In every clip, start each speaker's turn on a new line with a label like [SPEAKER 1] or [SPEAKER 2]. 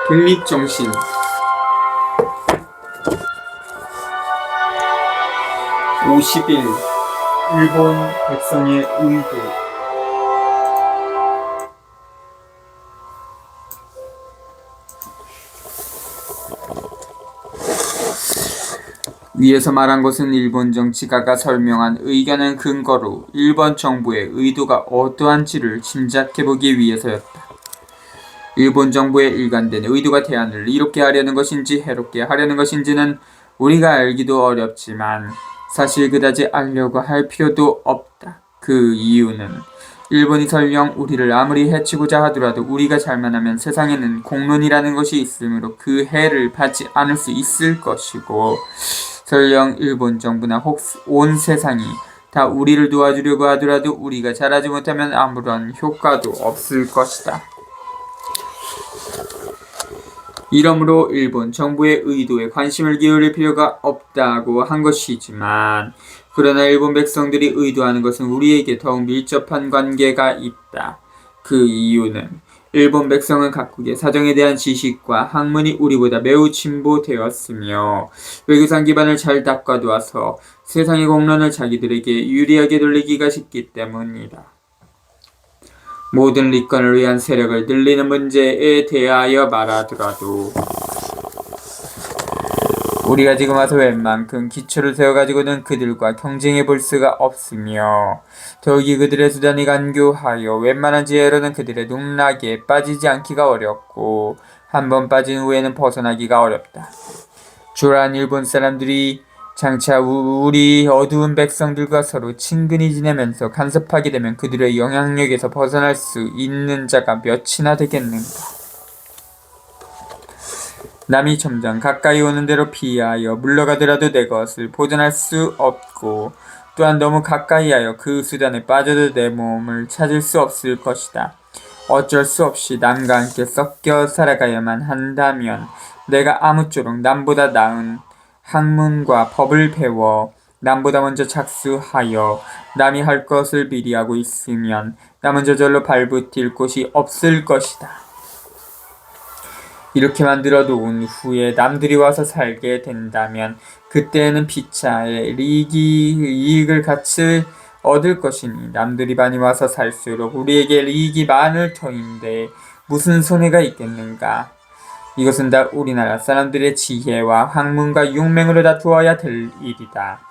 [SPEAKER 1] 독립정신 50일 일본 백성의 의도. 위에서 말한 것은 일본 정치가가 설명한 의견의 근거로 일본 정부의 의도가 어떠한지를 짐작해보기 위해서였다. 일본 정부의 일관된 의도가 대안을 이롭게 하려는 것인지 해롭게 하려는 것인지는 우리가 알기도 어렵지만 사실 그다지 알려고 할 필요도 없다. 그 이유는 일본이 설령 우리를 아무리 해치고자 하더라도 우리가 잘만 하면 세상에는 공론이라는 것이 있으므로 그 해를 받지 않을 수 있을 것이고, 설령 일본 정부나 혹 온 세상이 다 우리를 도와주려고 하더라도 우리가 잘하지 못하면 아무런 효과도 없을 것이다. 이러므로 일본 정부의 의도에 관심을 기울일 필요가 없다고 한 것이지만, 그러나 일본 백성들이 의도하는 것은 우리에게 더욱 밀접한 관계가 있다. 그 이유는 일본 백성은 각국의 사정에 대한 지식과 학문이 우리보다 매우 진보되었으며 외교상 기반을 잘 닦아두어서 세상의 공론을 자기들에게 유리하게 돌리기가 쉽기 때문이다. 모든 리권을 위한 세력을 늘리는 문제에 대하여 말하더라도 우리가 지금 와서 웬만큼 기초를 세워가지고는 그들과 경쟁해 볼 수가 없으며, 더욱이 그들의 수단이 간교하여 웬만한 지혜로는 그들의 농락에 빠지지 않기가 어렵고 한번 빠진 후에는 벗어나기가 어렵다. 초라한 일본 사람들이 장차 우리 어두운 백성들과 서로 친근히 지내면서 간섭하게 되면 그들의 영향력에서 벗어날 수 있는 자가 몇이나 되겠는가. 남이 점점 가까이 오는 대로 피하여 물러가더라도 내 것을 보존할 수 없고, 또한 너무 가까이 하여 그 수단에 빠져도 내 몸을 찾을 수 없을 것이다. 어쩔 수 없이 남과 함께 섞여 살아가야만 한다면 내가 아무쪼록 남보다 나은 학문과 법을 배워 남보다 먼저 착수하여 남이 할 것을 미리 하고 있으면 남은 저절로 발붙일 곳이 없을 것이다. 이렇게 만들어 놓은 후에 남들이 와서 살게 된다면 그때에는 피차의 이익을 같이 얻을 것이니 남들이 많이 와서 살수록 우리에게 이익이 많을 터인데 무슨 손해가 있겠는가. 이것은 다 우리나라 사람들의 지혜와 학문과 용맹으로 다투어야 될 일이다.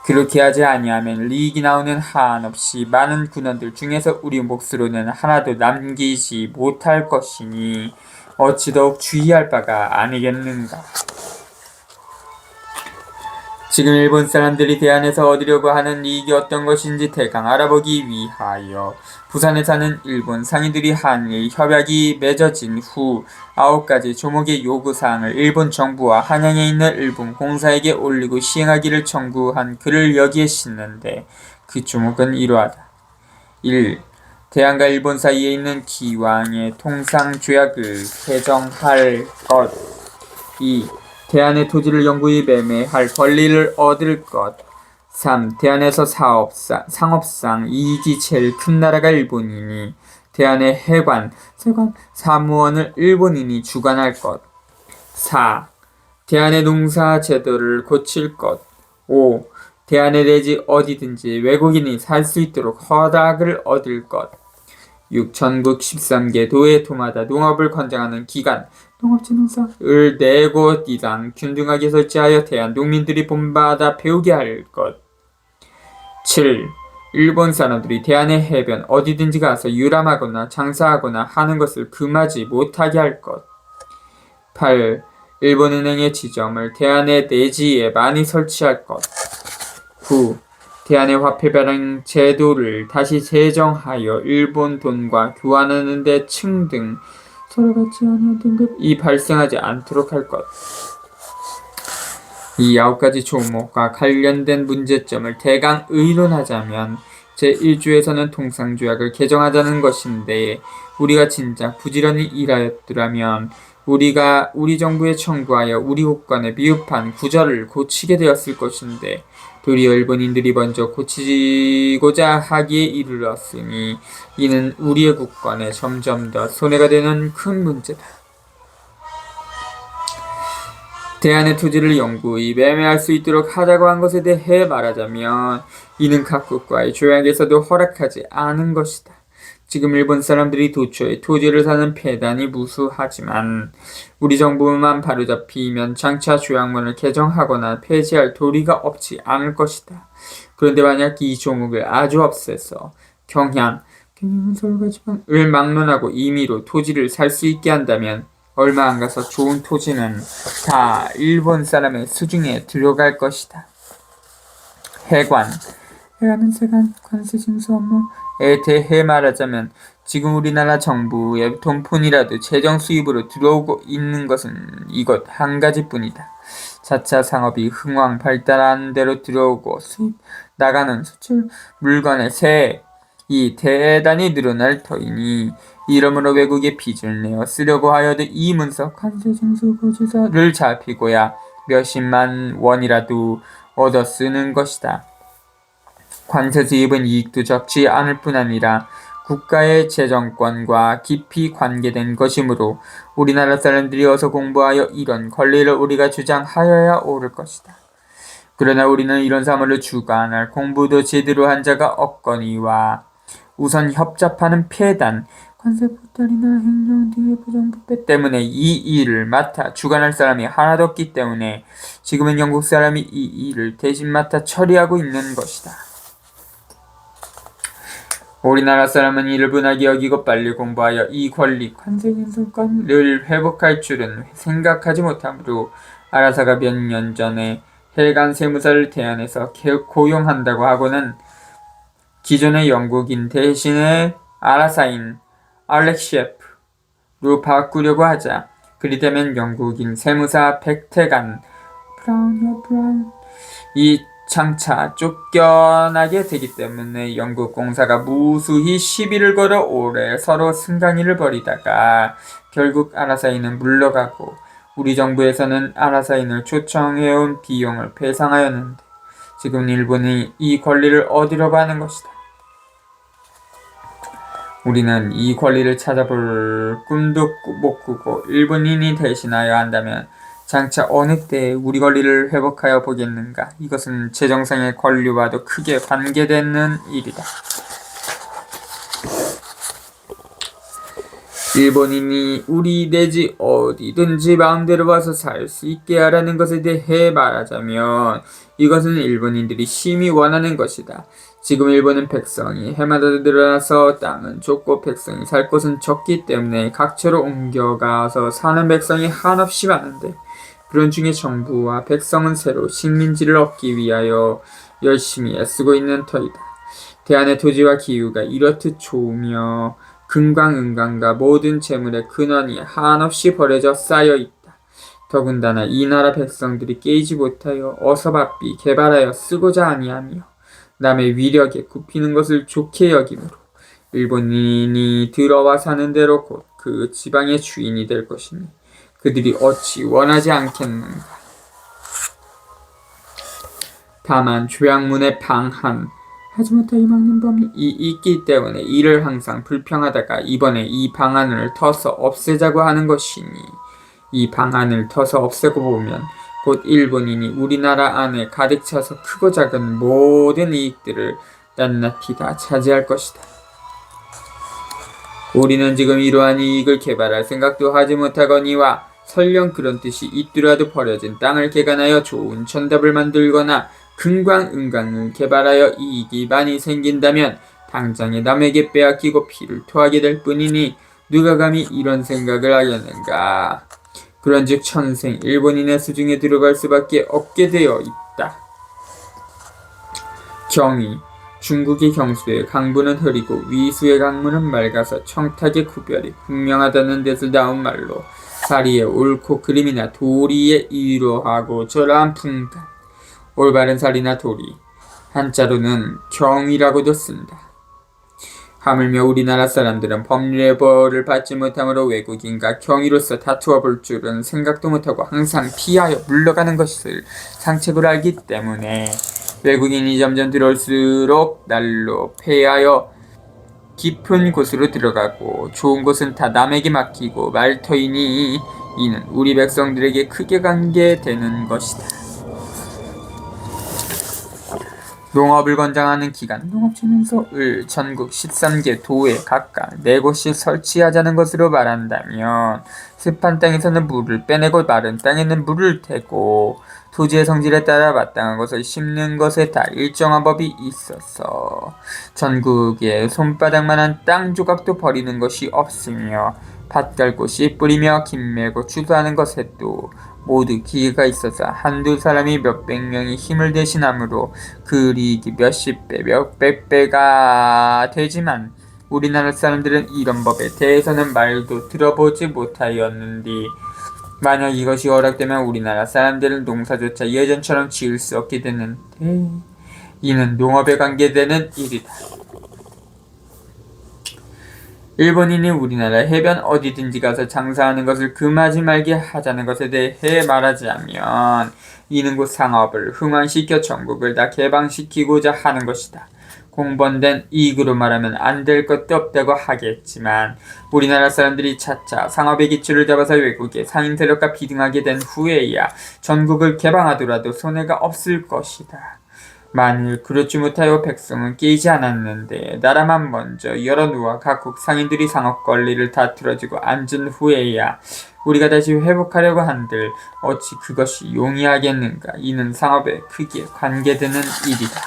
[SPEAKER 1] 그렇게 하지 아니하면 이익이 나오는 한없이 많은 군원들 중에서 우리 몫으로는 하나도 남기지 못할 것이니 어찌 더욱 주의할 바가 아니겠는가. 지금 일본 사람들이 대안에서 얻으려고 하는 이익이 어떤 것인지 대강 알아보기 위하여 부산에 사는 일본 상인들이 한일 협약이 맺어진 후 9가지 조목의 요구사항을 일본 정부와 한양에 있는 일본 공사에게 올리고 시행하기를 청구한 글을 여기에 싣는데, 그 조목은 이러하다. 1. 대한과 일본 사이에 있는 기왕의 통상조약을 개정할 것. 2. 대한의 토지를 영구히 매매할 권리를 얻을 것. 3. 대한에서 상업상 이익이 제일 큰 나라가 일본이니 대한의 해관, 세관, 사무원을 일본인이 주관할 것. 4. 대한의 농사 제도를 고칠 것. 5. 대한의 대지 어디든지 외국인이 살 수 있도록 허락을 얻을 것. 6. 전국 13개 도의 도마다 농업을 권장하는 기관, 농업진흥사를 4곳 이상 균등하게 설치하여 대한 농민들이 본받아 배우게 할 것. 7. 일본 사람들이 대한의 해변 어디든지 가서 유람하거나 장사하거나 하는 것을 금하지 못하게 할 것. 8. 일본은행의 지점을 대한의 내지에 많이 설치할 것. 9. 대한의 화폐 발행 제도를 다시 제정하여 일본 돈과 교환하는 데 층등 서로 같지 않은 등급이 발생하지 않도록 할 것. 이 9가지 조목과 관련된 문제점을 대강 의논하자면 제1조에서는 통상조약을 개정하자는 것인데, 우리가 진작 부지런히 일하였더라면 우리 정부에 청구하여 우리 국권의 미흡한 구절을 고치게 되었을 것인데, 도리어 일본인들이 먼저 고치고자 하기에 이르렀으니 이는 우리의 국권에 점점 더 손해가 되는 큰 문제다. 대안의 토지를 영구히 매매할 수 있도록 하자고 한 것에 대해 말하자면 이는 각국과의 조약에서도 허락하지 않은 것이다. 지금 일본 사람들이 도처에 토지를 사는 폐단이 무수하지만 우리 정부만 바로잡히면 장차 조약문을 개정하거나 폐지할 도리가 없지 않을 것이다. 그런데 만약 이 조목을 아주 없애서 경향은 서울가지만을 막론하고 임의로 토지를 살 수 있게 한다면 얼마 안 가서 좋은 토지는 다 일본 사람의 수중에 들어갈 것이다. 해관은 세관 관세 징수 업무에 대해 말하자면 지금 우리나라 정부의 돈푼이라도 재정 수입으로 들어오고 있는 것은 이것 한 가지뿐이다. 자차 상업이 흥왕 발달하는 대로 들어오고 수입 나가는 수출 물건의 세이 대단히 늘어날 터이니 이러므로 외국에 빚을 내어 쓰려고 하여도 이 문서 관세 징수 고지서를 잡히고야 몇십만 원이라도 얻어 쓰는 것이다. 관세 수입은 이익도 적지 않을 뿐 아니라 국가의 재정권과 깊이 관계된 것이므로 우리나라 사람들이 어서 공부하여 이런 권리를 우리가 주장하여야 옳을 것이다. 그러나 우리는 이런 사물을 주관할 공부도 제대로 한 자가 없거니와 우선 협잡하는 폐단, 관세 보탈이나 행정 등의 부정부패 때문에 이 일을 맡아 주관할 사람이 하나도 없기 때문에 지금은 영국 사람이 이 일을 대신 맡아 처리하고 있는 것이다. 우리나라 사람은 이를 분하게 여기고 빨리 공부하여 이 권리, 관세인수권을 회복할 줄은 생각하지 못하므로 아라사가 몇 년 전에 해간 세무사를 대안해서 고용한다고 하고는 기존의 영국인 대신에 아라사인 알렉시에프로 바꾸려고 하자 그리되면 영국인 세무사 백태간 브라운이 장차 쫓겨나게 되기 때문에 영국 공사가 무수히 시비를 걸어 오래 서로 승강이를 벌이다가 결국 아라사인은 물러가고 우리 정부에서는 아라사인을 초청해온 비용을 배상하였는데 지금 일본이 이 권리를 얻으려고 하는 것이다. 우리는 이 권리를 찾아볼 꿈도 못 꾸고 일본인이 대신하여 한다면 장차 어느 때 우리 권리를 회복하여 보겠는가. 이것은 재정상의 권리와도 크게 관계되는 일이다. 일본인이 우리 내지 어디든지 마음대로 와서 살 수 있게 하라는 것에 대해 말하자면 이것은 일본인들이 심히 원하는 것이다. 지금 일본은 백성이 해마다 늘어나서 땅은 좁고 백성이 살 곳은 적기 때문에 각처로 옮겨가서 사는 백성이 한없이 많은데 그런 중에 정부와 백성은 새로 식민지를 얻기 위하여 열심히 애쓰고 있는 터이다. 대안의 토지와 기후가 이렇듯 좋으며 금광은광과 모든 재물의 근원이 한없이 버려져 쌓여 있다. 더군다나 이 나라 백성들이 깨이지 못하여 어서 바삐 개발하여 쓰고자 아니하며 남의 위력에 굽히는 것을 좋게 여기므로 일본인이 들어와 사는 대로 곧 그 지방의 주인이 될 것이니 그들이 어찌 원하지 않겠는가. 다만 조약문의 방한 하지 못하게 막는 범이 있기 때문에 이를 항상 불평하다가 이번에 이 방안을 터서 없애자고 하는 것이니 이 방안을 터서 없애고 보면 곧 일본인이 우리나라 안에 가득 차서 크고 작은 모든 이익들을 낱낱이 다 차지할 것이다. 우리는 지금 이러한 이익을 개발할 생각도 하지 못하거니와 설령 그런 뜻이 있더라도 버려진 땅을 개간하여 좋은 천답을 만들거나 금광은광을 개발하여 이익이 많이 생긴다면 당장에 남에게 빼앗기고 피를 토하게 될 뿐이니 누가 감히 이런 생각을 하겠는가. 그런즉 천생 일본인의 수중에 들어갈 수밖에 없게 되어 있다. 경위 중국의 경수의 강부는 흐리고 위수의 강문은 맑아서 청탁의 구별이 분명하다는 데서 나온 말로 사리의 옳고 그림이나 도리에 이로하고 저러한 분간 올바른 사리나 도리 한자로는 경이라고도 쓴다. 하물며 우리나라 사람들은 법률의 벌을 받지 못함으로 외국인과 경위로서 다투어 볼 줄은 생각도 못하고 항상 피하여 물러가는 것을 상책으로 알기 때문에 외국인이 점점 들어올수록 날로 폐하여 깊은 곳으로 들어가고 좋은 곳은 다 남에게 맡기고 말 터이니 이는 우리 백성들에게 크게 관계되는 것이다. 농업을 권장하는 기간 농업진흥소를 전국 13개 도에 각각 4곳씩 설치하자는 것으로 말한다면 습한 땅에서는 물을 빼내고 마른 땅에는 물을 대고 토지의 성질에 따라 마땅한 것을 심는 것에 다 일정한 법이 있어서 전국에 손바닥만한 땅 조각도 버리는 것이 없으며 밭 갈고 씨 뿌리며 김 메고 추수하는 것에도 모두 기계가 있어서 한두 사람이 몇백 명이 힘을 대신하므로 그 이익이 몇십 배, 몇백 배가 되지만 우리나라 사람들은 이런 법에 대해서는 말도 들어보지 못하였는디 만약 이것이 허락되면 우리나라 사람들은 농사조차 예전처럼 지을 수 없게 되는데 이는 농업에 관계되는 일이다. 일본인이 우리나라 해변 어디든지 가서 장사하는 것을 금하지 말게 하자는 것에 대해 말하자면 이는 곧 상업을 흥황시켜 전국을 다 개방시키고자 하는 것이다. 공번된 이익으로 말하면 안 될 것도 없다고 하겠지만 우리나라 사람들이 차차 상업의 기초를 잡아서 외국의 상인 세력과 비등하게 된 후에야 전국을 개방하더라도 손해가 없을 것이다. 만일 그렇지 못하여 백성은 깨이지 않았는데 나라만 먼저 열어놓아 각국 상인들이 상업 권리를 다 틀어지고 앉은 후에야 우리가 다시 회복하려고 한들 어찌 그것이 용이하겠는가. 이는 상업에 크게 관계되는 일이다.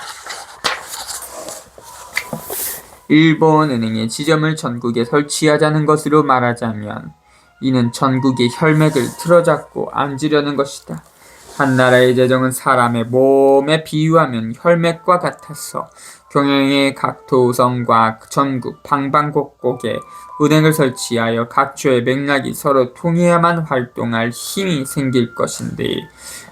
[SPEAKER 1] 일본은행의 지점을 전국에 설치하자는 것으로 말하자면 이는 전국의 혈맥을 틀어잡고 앉으려는 것이다. 한 나라의 재정은 사람의 몸에 비유하면 혈맥과 같아서 경영의 각 도성과 전국 방방곡곡에 은행을 설치하여 각처의 맥락이 서로 통해야만 활동할 힘이 생길 것인데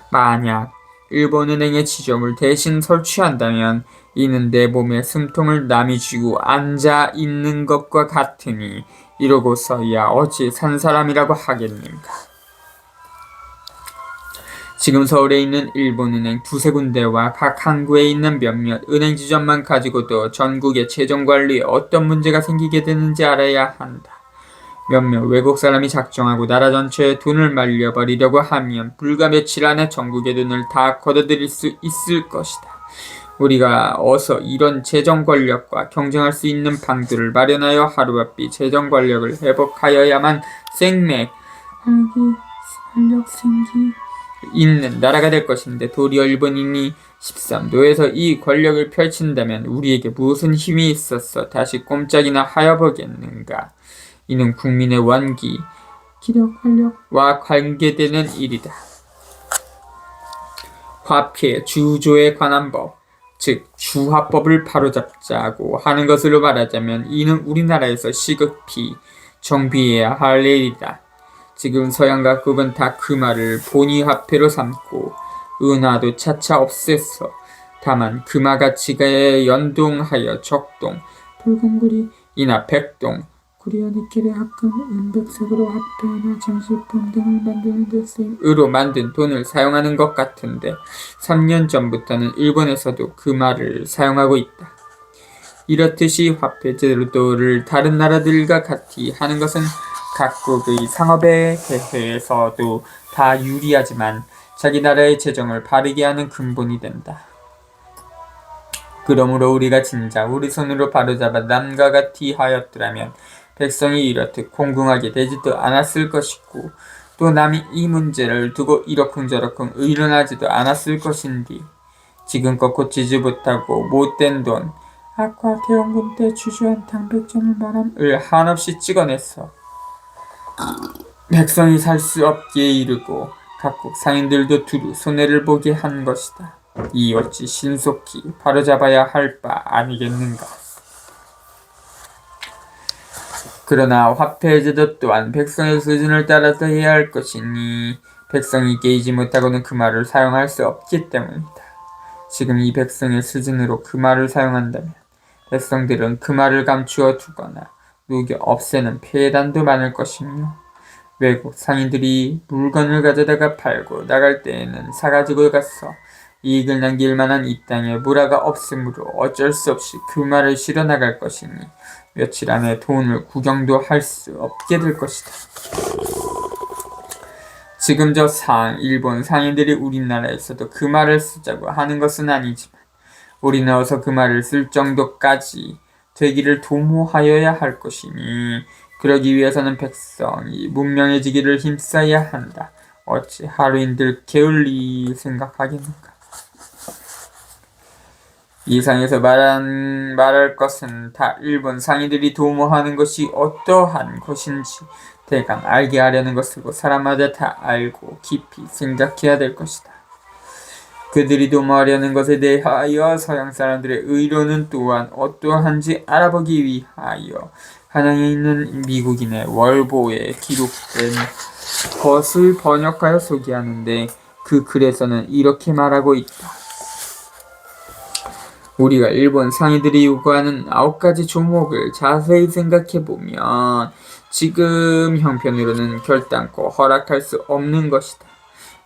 [SPEAKER 1] 만약 일본은행의 지점을 대신 설치한다면 이는 내 몸에 숨통을 남이 쥐고 앉아 있는 것과 같으니 이러고서야 어찌 산 사람이라고 하겠는가. 지금 서울에 있는 일본은행 2~3군데와 각 항구에 있는 몇몇 은행 지점만 가지고도 전국의 재정관리에 어떤 문제가 생기게 되는지 알아야 한다. 몇몇 외국 사람이 작정하고 나라 전체에 돈을 말려버리려고 하면 불과 며칠 안에 전국의 돈을 다 걷어들일 수 있을 것이다. 우리가 어서 이런 재정 권력과 경쟁할 수 있는 방도를 마련하여 하루아피 재정 권력을 회복하여야만 생맥, 활력 생기 있는 나라가 될 것인데 도리어 일본인이 13도에서 이 권력을 펼친다면 우리에게 무슨 힘이 있어서 다시 꼼짝이나 하여보겠는가. 이는 국민의 원기, 기력, 활력과 관계되는 일이다. 화폐, 주조에 관한 법, 즉 주화법을 바로잡자고 하는 것으로 말하자면 이는 우리나라에서 시급히 정비해야 할 일이다. 지금 서양 각국은 다 그 말을 본위화폐로 삼고 은화도 차차 없앴어. 다만 금화 가치가에 연동하여 적동, 붉은구리, 이나 백동, 구리와 니켈의 합금, 은백색으로 화폐나 장식품 등을 만드는 데 쓰임으로 만든 돈을 사용하는 것 같은데 3년 전부터는 일본에서도 그 말을 사용하고 있다. 이렇듯이 화폐 제도를 다른 나라들과 같이 하는 것은 각국의 상업에 대해서도 다 유리하지만 자기 나라의 재정을 바르게 하는 근본이 된다. 그러므로 우리가 진작 우리 손으로 바로잡아 남과 같이 하였더라면 백성이 이렇듯 공공하게 되지도 않았을 것이고 또 남이 이 문제를 두고 이러쿵저러쿵 의논하지도 않았을 것인디 지금껏 고치지 못하고 못된 돈 아까 대원군 때 주주한 당백전을 말함을 한없이 찍어냈어. 백성이 살 수 없게 이르고 각국 상인들도 두루 손해를 보게 한 것이다. 이 어찌 신속히 바로잡아야 할 바 아니겠는가. 그러나 화폐 제도 또한 백성의 수준을 따라서 해야 할 것이니 백성이 깨이지 못하고는 그 말을 사용할 수 없기 때문이다. 지금 이 백성의 수준으로 그 말을 사용한다면 백성들은 그 말을 감추어 두거나 누겨 없애는 폐단도 많을 것이며 외국 상인들이 물건을 가져다가 팔고 나갈 때에는 사가지고 가서 이익을 남길 만한 이 땅에 무라가 없으므로 어쩔 수 없이 그 말을 실어 나갈 것이니 며칠 안에 돈을 구경도 할 수 없게 될 것이다. 지금 일본 상인들이 우리나라에서도 그 말을 쓰자고 하는 것은 아니지만 우리는 어서 그 말을 쓸 정도까지 되기를 도모하여야 할 것이니 그러기 위해서는 백성이 문명해지기를 힘써야 한다. 어찌 하루인들 게을리 생각하겠는가? 이상에서 말할 것은 다 일본 상인들이 도모하는 것이 어떠한 것인지 대강 알게 하려는 것이고 사람마다 다 알고 깊이 생각해야 될 것이다. 그들이 도모하려는 것에 대하여 서양 사람들의 의료는 또한 어떠한지 알아보기 위하여 한양에 있는 미국인의 월보에 기록된 것을 번역하여 소개하는데 그 글에서는 이렇게 말하고 있다. 우리가 일본 상인들이 요구하는 9가지 조목을 자세히 생각해보면 지금 형편으로는 결단코 허락할 수 없는 것이다.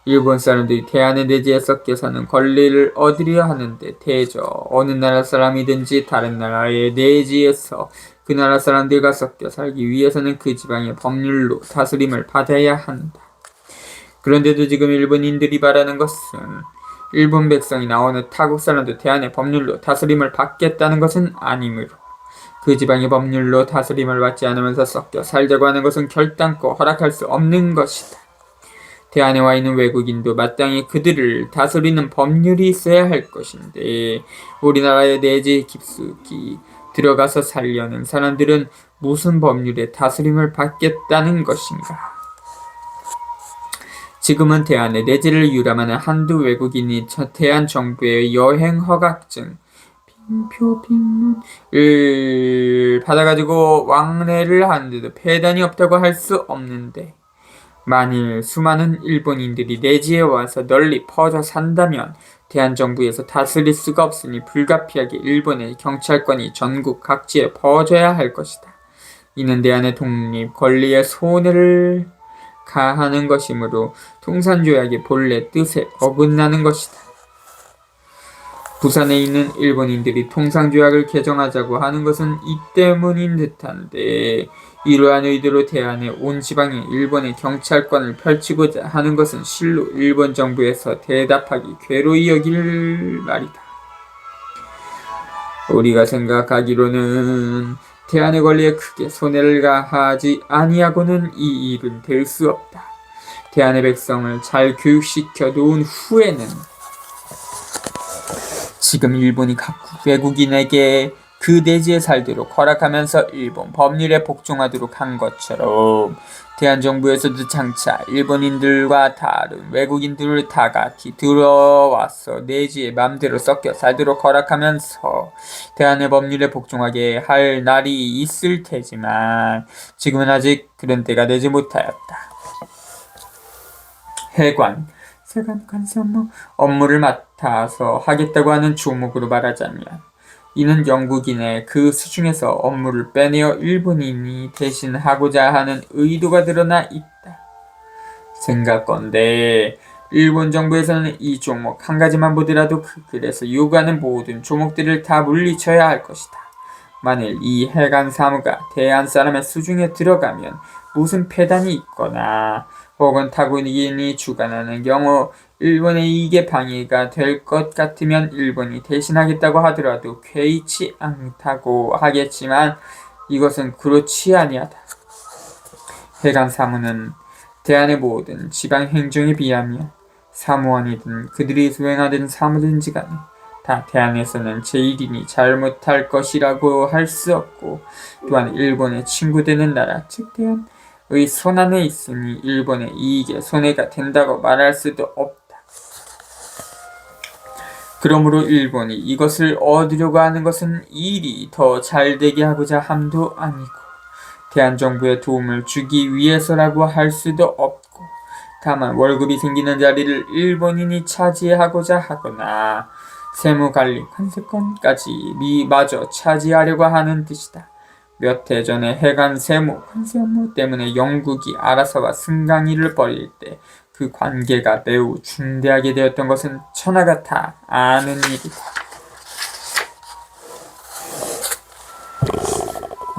[SPEAKER 1] 일본 사람들이 대한의 내지에 섞여 사는 권리를 얻으려 하는데 대저 어느 나라 사람이든지 다른 나라의 내지에서 그 나라 사람들과 섞여 살기 위해서는 그 지방의 법률로 다스림을 받아야 한다. 그런데도 지금 일본인들이 바라는 것은 일본 백성이나 어느 타국 사람도 대한의 법률로 다스림을 받겠다는 것은 아니므로 그 지방의 법률로 다스림을 받지 않으면서 섞여 살자고 하는 것은 결단코 허락할 수 없는 것이다. 대안에 와 있는 외국인도 마땅히 그들을 다스리는 법률이 있어야 할 것인데 우리나라의 내지에 깊숙이 들어가서 살려는 사람들은 무슨 법률의 다스림을 받겠다는 것인가? 지금은 대안의 내지를 유람하는 한두 외국인이 대한 정부의 여행 허가증 을 받아가지고 왕래를 하는데도 폐단이 없다고 할 수 없는데 만일 수많은 일본인들이 내지에 와서 널리 퍼져 산다면 대한정부에서 다스릴 수가 없으니 불가피하게 일본의 경찰권이 전국 각지에 퍼져야 할 것이다. 이는 대한의 독립, 권리에 손해를 가하는 것이므로 통산조약의 본래 뜻에 어긋나는 것이다. 부산에 있는 일본인들이 통상조약을 개정하자고 하는 것은 이 때문인 듯한데 이러한 의도로 대한의 온 지방에 일본의 경찰권을 펼치고자 하는 것은 실로 일본 정부에서 대답하기 괴로이 여길 말이다. 우리가 생각하기로는 대한의 권리에 크게 손해를 가하지 아니하고는 이 일은 될 수 없다. 대한의 백성을 잘 교육시켜 놓은 후에는 지금 일본이 각국 외국인에게 그 내지에 살도록 허락하면서 일본 법률에 복종하도록 한 것처럼 대한정부에서도 장차 일본인들과 다른 외국인들을 다같이 들어와서 내지에 맘대로 섞여 살도록 허락하면서 대한의 법률에 복종하게 할 날이 있을 테지만 지금은 아직 그런 때가 되지 못하였다. 해관, 세관 관세 업무를 맡아서 하겠다고 하는 조목으로 말하자면 이는 영국인의 그 수중에서 업무를 빼내어 일본인이 대신하고자 하는 의도가 드러나 있다. 생각건대 일본 정부에서는 이 조목 한 가지만 보더라도 그 글에서 요구하는 모든 조목들을 다 물리쳐야 할 것이다. 만일 이 해관 사무가 대한 사람의 수중에 들어가면 무슨 폐단이 있거나 혹은 타국인이 주관하는 경우 일본의 이익에 방해가 될 것 같으면 일본이 대신하겠다고 하더라도 개의치 않다고 하겠지만 이것은 그렇지 아니하다. 해관 사무는 대한의 모든 지방 행정에 비하면 사무원이든 그들이 수행하던 사무든지 간에 다 대한에서는 제1인이 잘못할 것이라고 할 수 없고 또한 일본의 친구되는 나라 즉 대한의 손안에 있으니 일본의 이익에 손해가 된다고 말할 수도 없다. 그러므로 일본이 이것을 얻으려고 하는 것은 일이 더 잘되게 하고자 함도 아니고 대한정부에 도움을 주기 위해서라고 할 수도 없고 다만 월급이 생기는 자리를 일본인이 차지하고자 하거나 세무관리 관세권까지 마저 차지하려고 하는 뜻이다. 몇 해 전에 해관 세무 관세 업무 때문에 영국이 알아서와 승강이를 벌일 때 그 관계가 매우 중대하게 되었던 것은 천하가 다 아는 일이다.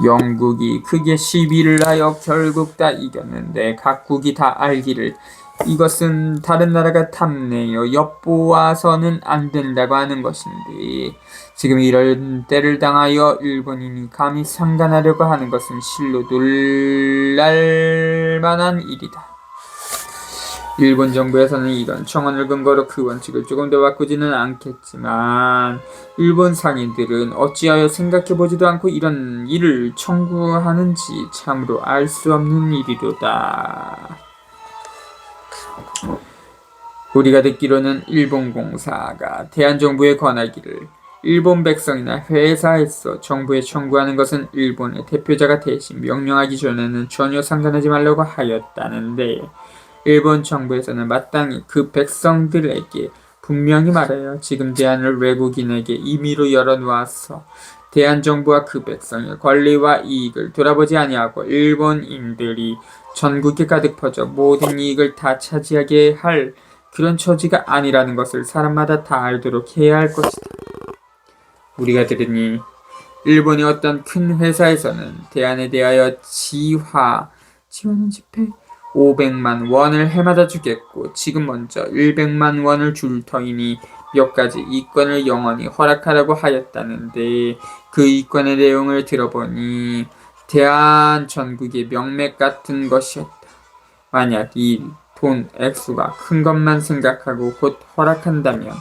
[SPEAKER 1] 영국이 크게 시비를 하여 결국 다 이겼는데 각국이 다 알기를 이것은 다른 나라가 탐내어 엿보아서는 안 된다고 하는 것인데 지금 이런 때를 당하여 일본인이 감히 상관하려고 하는 것은 실로 놀랄 만한 일이다. 일본 정부에서는 이런 청원을 근거로 그 원칙을 조금 더 바꾸지는 않겠지만 일본 상인들은 어찌하여 생각해보지도 않고 이런 일을 청구하는지 참으로 알 수 없는 일이로다. 우리가 듣기로는 일본 공사가 대한정부에 권하기를 일본 백성이나 회사에서 정부에 청구하는 것은 일본의 대표자가 대신 명령하기 전에는 전혀 상관하지 말라고 하였다는데 일본 정부에서는 마땅히 그 백성들에게 분명히 말하여 지금 대안을 외국인에게 임의로 열어놓아서 대한 정부와 그 백성의 권리와 이익을 돌아보지 아니하고 일본인들이 전국에 가득 퍼져 모든 이익을 다 차지하게 할 그런 처지가 아니라는 것을 사람마다 다 알도록 해야 할 것이다. 우리가 들으니 일본의 어떤 큰 회사에서는 대안에 대하여 지원은 집회 500만 원을 해마다 주겠고 지금 먼저 100만 원을 줄 터이니 몇 가지 이권을 영원히 허락하라고 하였다는데 그 이권의 내용을 들어보니 대한 전국의 명맥 같은 것이었다. 만약 이 돈 액수가 큰 것만 생각하고 곧 허락한다면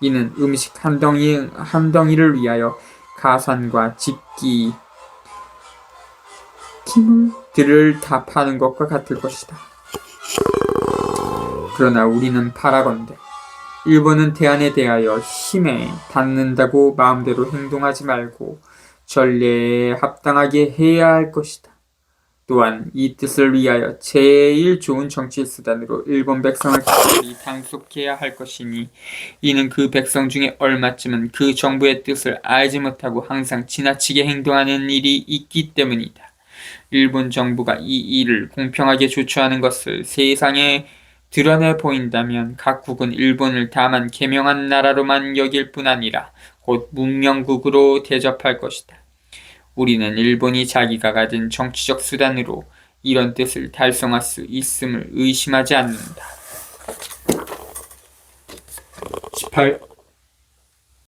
[SPEAKER 1] 이는 음식 한 덩이를 위하여 가산과 집기, 기물들을 다 파는 것과 같을 것이다. 그러나 우리는 바라건대 일본은 대안에 대하여 힘에 닿는다고 마음대로 행동하지 말고 전례에 합당하게 해야 할 것이다. 또한 이 뜻을 위하여 제일 좋은 정치 수단으로 일본 백성을 각별히 당속해야 할 것이니 이는 그 백성 중에 얼마쯤은 그 정부의 뜻을 알지 못하고 항상 지나치게 행동하는 일이 있기 때문이다. 일본 정부가 이 일을 공평하게 조처하는 것을 세상에 드러내 보인다면 각국은 일본을 다만 개명한 나라로만 여길 뿐 아니라 곧 문명국으로 대접할 것이다. 우리는 일본이 자기가 가진 정치적 수단으로 이런 뜻을 달성할 수 있음을 의심하지 않는다. 18.